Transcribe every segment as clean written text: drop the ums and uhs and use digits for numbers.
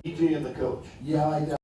DJ and the coach. Yeah, I know.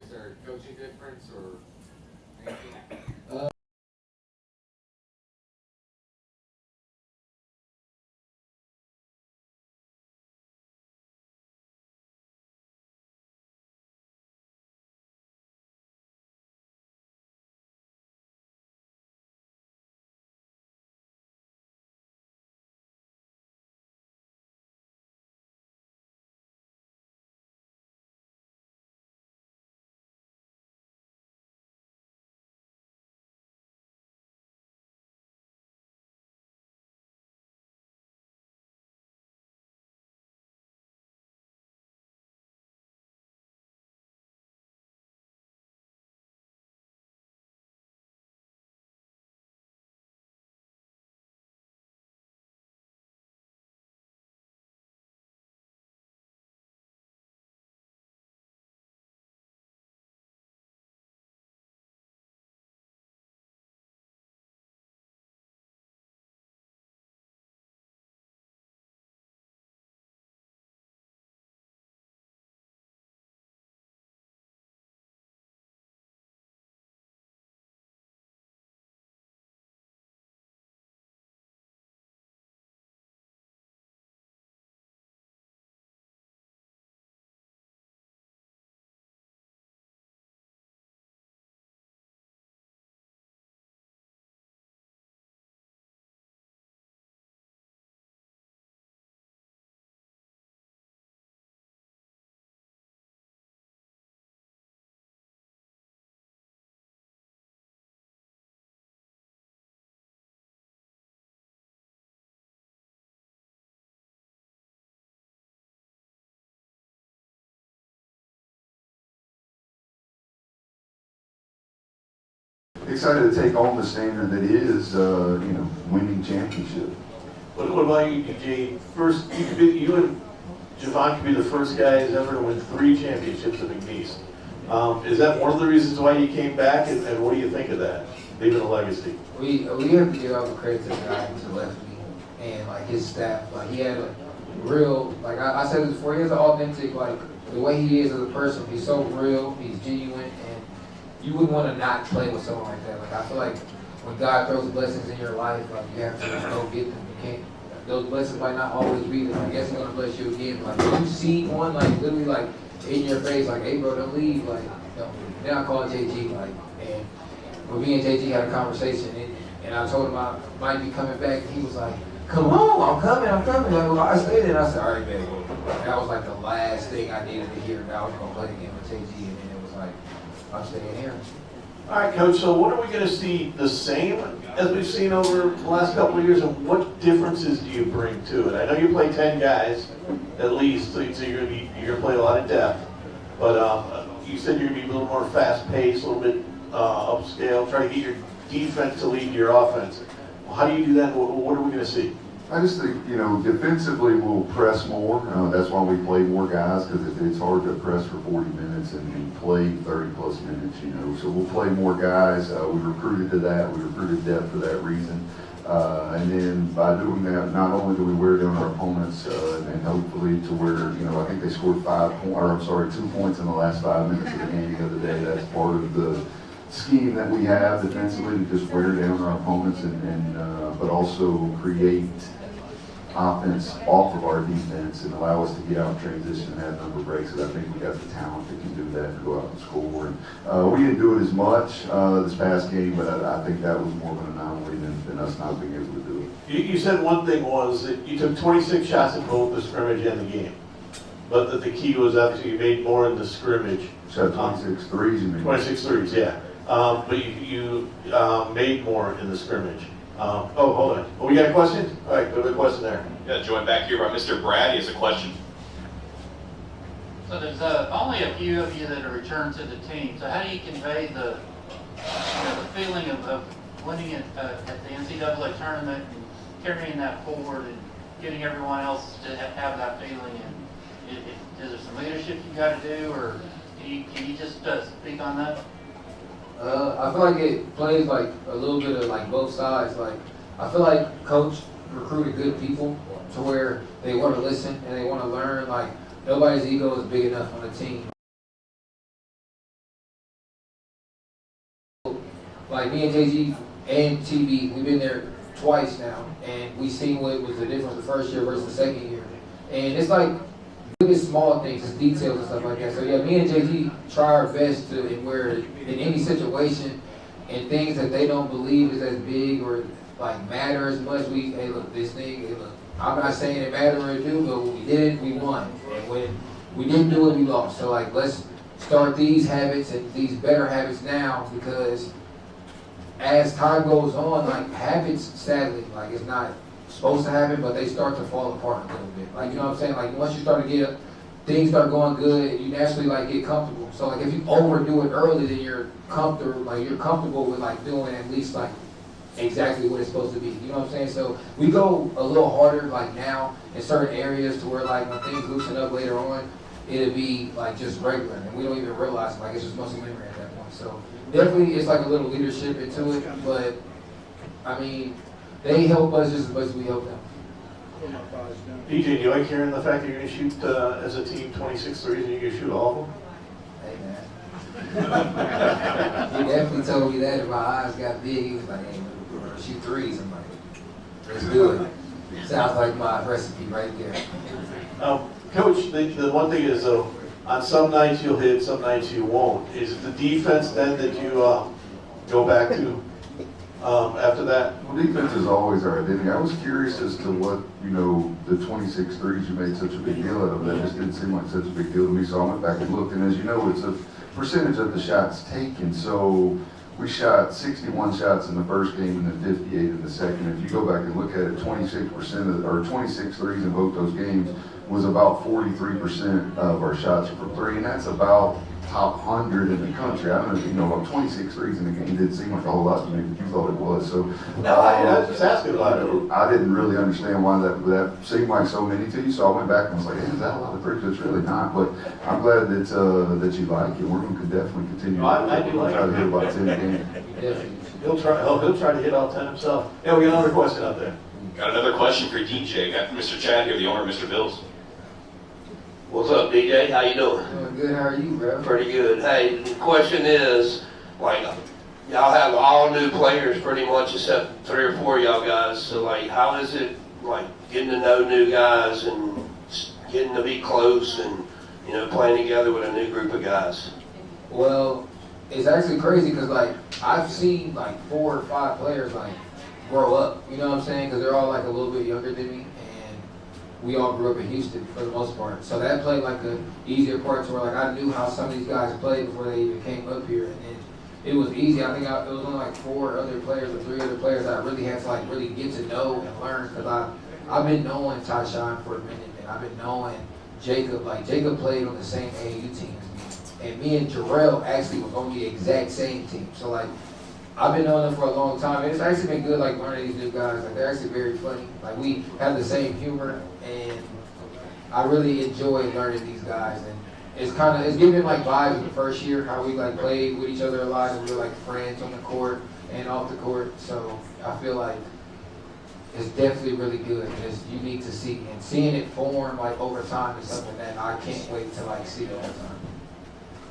Is there a coaching difference or anything? Excited to take on the standard that is, winning championship. What about you, DJ? First, you and Javon could be the first guys ever to win 3 championships at McNeese. Is that one of the reasons why you came back, and what do you think of that? Leaving a legacy. We have to give all the credit to the guy who left me and like his staff. Like he had a real, like I said this before, he has an authentic, like the way he is as a person. He's so real, he's genuine, and you wouldn't want to not play with someone like that. Like I feel like when God throws blessings in your life, like you have to just go get them. You can't. Those blessings might not always be there. Like, yes, He's gonna bless you again. Like when you see one, like literally, like in your face, like, "Hey, bro, don't leave." Like, no. Then I called JG, like, and when me and JG had a conversation, and I told him I might be coming back, and he was like, "Come on, I'm coming." Like, well, I stayed there, and I said, "All right, man." That was like the last thing I needed to hear. That I was gonna play the game with JG, and then it was like, I'm staying here. All right, Coach, so what are we going to see the same as we've seen over the last couple of years, and what differences do you bring to it? I know you play 10 guys at least, so you're going to play a lot of depth, but you said you're going to be a little more fast-paced, a little bit upscale, try to get your defense to lead your offense. Well, how do you do that? What are we going to see? I just think, defensively we'll press more. That's why we play more guys, because it's hard to press for 40 minutes and play 30-plus minutes, So we'll play more guys. We recruited to that. We recruited depth for that reason. And then by doing that, not only do we wear down our opponents, and hopefully to where, I think they scored 2 points in the last 5 minutes of the game the other day. That's part of the scheme that we have defensively, to just wear down our opponents but also create offense off of our defense and allow us to get out in transition and have number breaks. And I think we got the talent that can do that and go out and score. And we didn't do it as much this past game, but I think that was more of an anomaly than us not being able to do it. You said one thing was that you took 26 shots in both the scrimmage and the game, but that the key was obviously you made more in the scrimmage. Shot 26 threes, you mean? 26 threes, yeah. But you made more in the scrimmage. Hold on. Oh, we got a question? All right, go to the question there. Yeah, joined back here by Mr. Brad. He has a question. So there's only a few of you that are returned to the team. So how do you convey the feeling of winning it at the NCAA tournament and carrying that forward and getting everyone else to have that feeling? And is there some leadership you got to do, or can you just speak on that? I feel like it plays like a little bit of like both sides. Like I feel like Coach recruited good people to where they want to listen and they want to learn. Like nobody's ego is big enough on the team. Like me and JG and TB, we've been there twice now, and we seen what was the difference the first year versus the second year. And it's like small things, it's details and stuff like that. So yeah, me and JG try our best to, and where in any situation and things that they don't believe is as big or like matter as much, hey look, this thing, hey look, I'm not saying it mattered or it do, but when we did it, we won. And when we didn't do it, we lost. So like, let's start these habits and these better habits now, because as time goes on, like habits, sadly, like it's not supposed to happen, but they start to fall apart a little bit. Like, you know what I'm saying? Like once you start to get things start going good, you naturally like get comfortable. So like if you overdo it early, then you're comfortable with like doing at least like exactly what it's supposed to be. You know what I'm saying? So we go a little harder like now in certain areas to where like when things loosen up later on, it'll be like just regular, and we don't even realize like it's just muscle memory at that point. So definitely it's like a little leadership into it, but I mean, they help us just as much as we help them. PJ, do you like hearing the fact that you're going to shoot as a team 26 threes and you can shoot all of them? Hey man. He definitely told me that, and my eyes got big. He was like, hey, we're going to shoot threes. I'm like, let's do it. Sounds like my recipe right there. Coach, the one thing is though, on some nights you'll hit, some nights you won't. Is it the defense then that you go back to after that? Well, defense is always our identity. I was curious as to what, the 26 threes you made such a big deal out of. That just didn't seem like such a big deal to me, so I went back and looked. And as you know, it's a percentage of the shots taken. So we shot 61 shots in the first game and then 58 in the second. If you go back and look at it, 26% or 26 threes in both those games was about 43% of our shots from three, and that's about top 100 in the country. I don't know, you know, like 26 threes in the game didn't seem like a whole lot to me, but you thought it was. So No, I was just asking about it. I didn't really understand why that seemed like so many to you. So I went back and was like, hey, is that a lot of threes? It's really not. But I'm glad that you like it. We're going to definitely continue. I do like try to it. hit about 10 a game. Definitely. He'll try to hit all 10 himself. Yeah, we got another question out there. Got another question for DJ. Got Mr. Chad here, the owner of Mr. Bills. What's up, DJ? How you doing? Doing good. How are you, bro? Pretty good. Hey, the question is, like, y'all have all new players pretty much except 3 or 4 of y'all guys. So, like, how is it, like, getting to know new guys and getting to be close and, you know, playing together with a new group of guys? Well, it's actually crazy because, like, I've seen, like, 4 or 5 players, like, grow up. You know what I'm saying? Because they're all, like, a little bit younger than me. We all grew up in Houston for the most part. So that played like the easier part to where like I knew how some of these guys played before they even came up here. And then it was easy. I think it was only like 4 other players or 3 other players that I really had to like really get to know and learn because I've been knowing Tyshawn for a minute and I've been knowing Jacob. Like Jacob played on the same AAU team as me. And me and Jarrell actually was on the exact same team. So like I've been knowing them for a long time, and it's actually been good, like, learning these new guys. Like, they're actually very funny. Like, we have the same humor, and I really enjoy learning these guys. And it's giving, like, vibes of the first year, how we, like, played with each other a lot, and we were, like, friends on the court and off the court. So I feel like it's definitely really good, and it's unique to see. And seeing it form, like, over time is something that I can't wait to, like, see over time.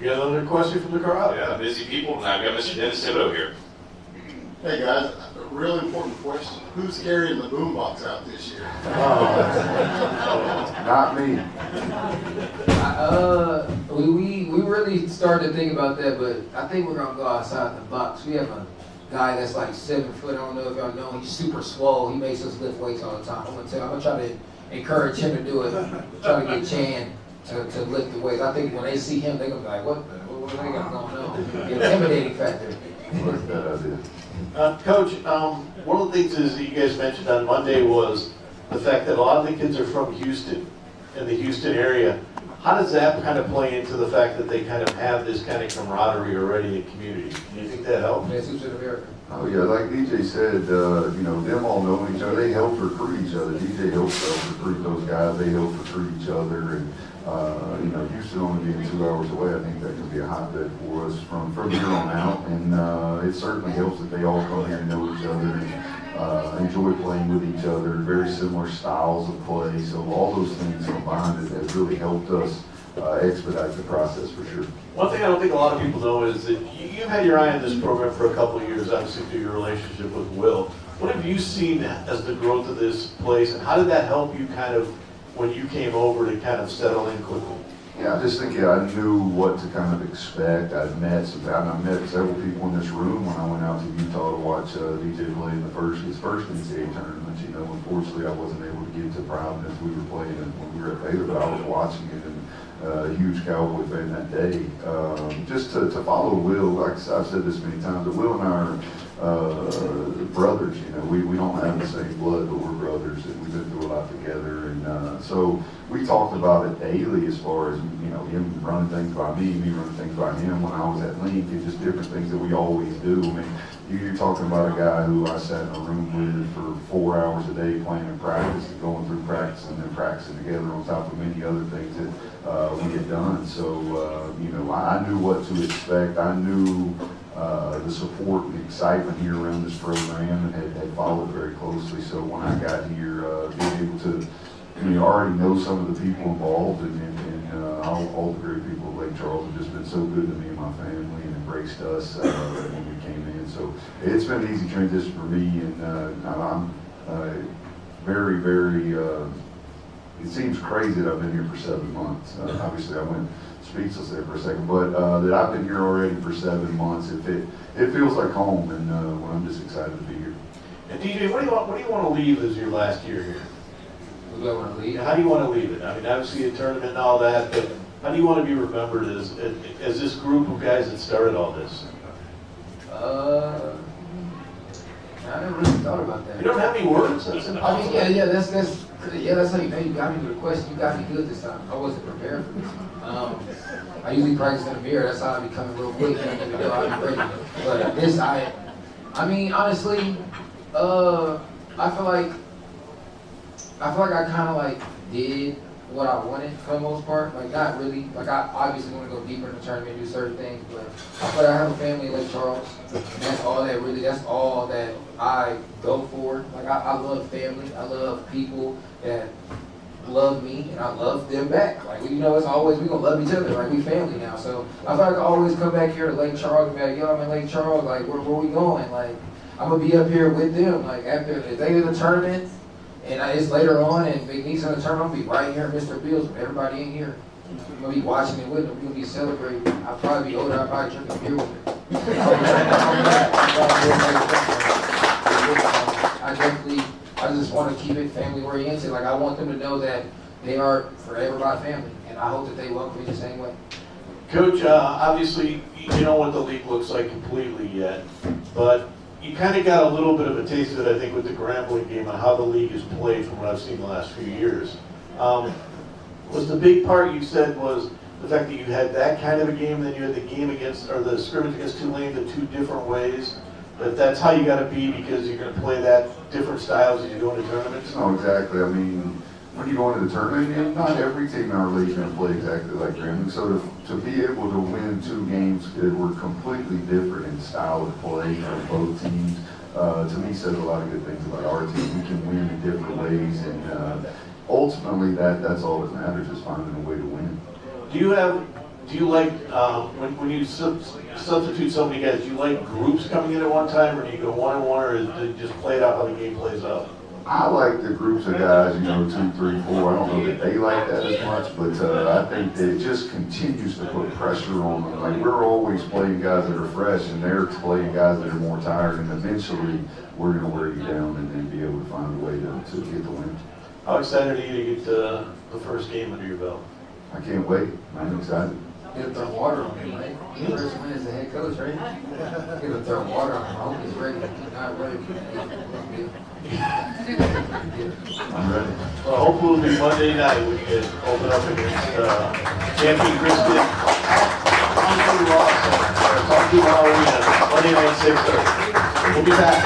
You got another question from the crowd? Yeah, busy people. Now we got Mr. Dennis Thibodeau here. Hey guys, a really important question. Who's carrying the boombox out this year? Not me. We really started to think about that, but I think we're gonna go outside the box. We have a guy that's like 7 foot. I don't know if y'all know. He's super swole. He makes us lift weights all the time. I'm gonna try to encourage him to do it. Try to get Chan to lift the weights. I think when they see him, they're gonna be like, what they got going on? The intimidating factor. Like that idea. Coach, one of the things is that you guys mentioned on Monday was the fact that a lot of the kids are from Houston, in the Houston area. How does that kind of play into the fact that they kind of have this kind of camaraderie already in community? Do you think that helps? Yes, who's in America? Oh yeah, like DJ said, you know, them all knowing each other, they help recruit each other. DJ helps recruit those guys, they help recruit each other, and you know, Houston only being 2 hours away, I think that could be a hotbed for us from here on out, and it certainly helps that they all come here and know each other and enjoy playing with each other, very similar styles of play, so all those things combined have really helped us expedite the process for sure. One thing I don't think a lot of people know is that you've had your eye on this program for a couple of years, obviously through your relationship with Will. What have you seen as the growth of this place, and how did that help you kind of, when you came over, to kind of settle in quickly? Yeah, I just think I knew what to kind of expect. I met several people in this room when I went out to Utah to watch DJ play in his first NCAA tournament. You know, unfortunately, I wasn't able to get to Providence. We were playing when we were at Baylor, but I was watching it, and a huge Cowboy fan that day. Just to follow Will, like I've said this many times, but Will and I are brothers. You know, we don't have the same blood, but we're brothers, and we've been through a lot together. And so we talked about it daily, as far as, you know, him running things by me running things by him when I was at Link, and just different things that we always do. I mean, you're talking about a guy who I sat in a room with for 4 hours a day playing in practice, and going through practice and then practicing together on top of many other things that we had done. So, you know, I knew what to expect. I knew the support and the excitement here around this program, and had followed very closely. So when I got here, being able to, you know, already know some of the people involved, and all the great people of Lake Charles have just been so good to me and my family, and embraced us when we came in. So it's been an easy transition for me, and I'm very, very, it seems crazy that I've been here for 7 months. Obviously I went speechless there for a second, but that I've been here already for 7 months, it feels like home, and I'm just excited to be here. And DJ, what do you want to leave as your last year here? What do I want to leave? How do you want to leave it? I mean, obviously a tournament and all that, but how do you want to be remembered as this group of guys that started all this? I never really thought about that. You don't have any words? That's I mean, yeah, that's Yeah, that's how you know you got me with a question. You got me good this time. I wasn't prepared for this. I usually practice in the mirror. That's how I be coming real quick. And then I'll be ready. But this, I mean, honestly, I feel like I kind of like did what I wanted for the most part. Like not really. Like I obviously want to go deeper in the tournament and do certain things, but I feel like I have a family in Lake Charles. And that's all that I go for. Like I love family. I love people that love me and I love them back. Like you know, it's always we gonna love each other. Like we family now. So I feel like I always come back here to Lake Charles and be like, yo, I'm in Lake Charles. Like where we going? Like I'm gonna be up here with them. Like after if they do the tournament. And it's later on, and McNeese in the tournament, I'm gonna be right here in Mr. Bills with everybody in here. I'm gonna be watching it with them. We're gonna be celebrating. I'll probably be older. I'll probably drink a beer with them. I just want to keep it family oriented. Like I want them to know that they are forever my family, and I hope that they welcome me the same way. Coach, obviously, you know what the league looks like completely yet, but you kind of got a little bit of a taste of it, I think, with the Grambling game on how the league is played from what I've seen the last few years. Was the big part you said was the fact that you had that kind of a game, then you had the game against, or the scrimmage against Tulane the two different ways, that's how you got to be because you're going to play that different styles as you go into tournaments? No, exactly. I mean, when you go into the tournament, and not every team in our league is going to play exactly like Grambling. So to be able to win two games that were completely different in style of play from both teams, to me says a lot of good things about our team. We can win in different ways, and ultimately that's all that matters is finding a way to win. Do you like, when you substitute so many guys, do you like groups coming in at one time, or do you go one-on-one, or do you just play it out how the game plays out? I like the groups of guys, 2, 3, 4. I don't know that they like that as much, but I think that it just continues to put pressure on them. Like we're always playing guys that are fresh, and they're playing guys that are more tired, and eventually we're going to wear you down and then be able to find a way to get the win. How excited are you to get the first game under your belt? I can't wait. I'm excited. Get to throw water on him, right? The first win as the head coach, right? Get to throw water on him. I hope he's ready. He's not ready. I'm ready. Well, hopefully it'll be Monday night when you guys open up against champion Kristen. Monday night 6:30. We'll be back.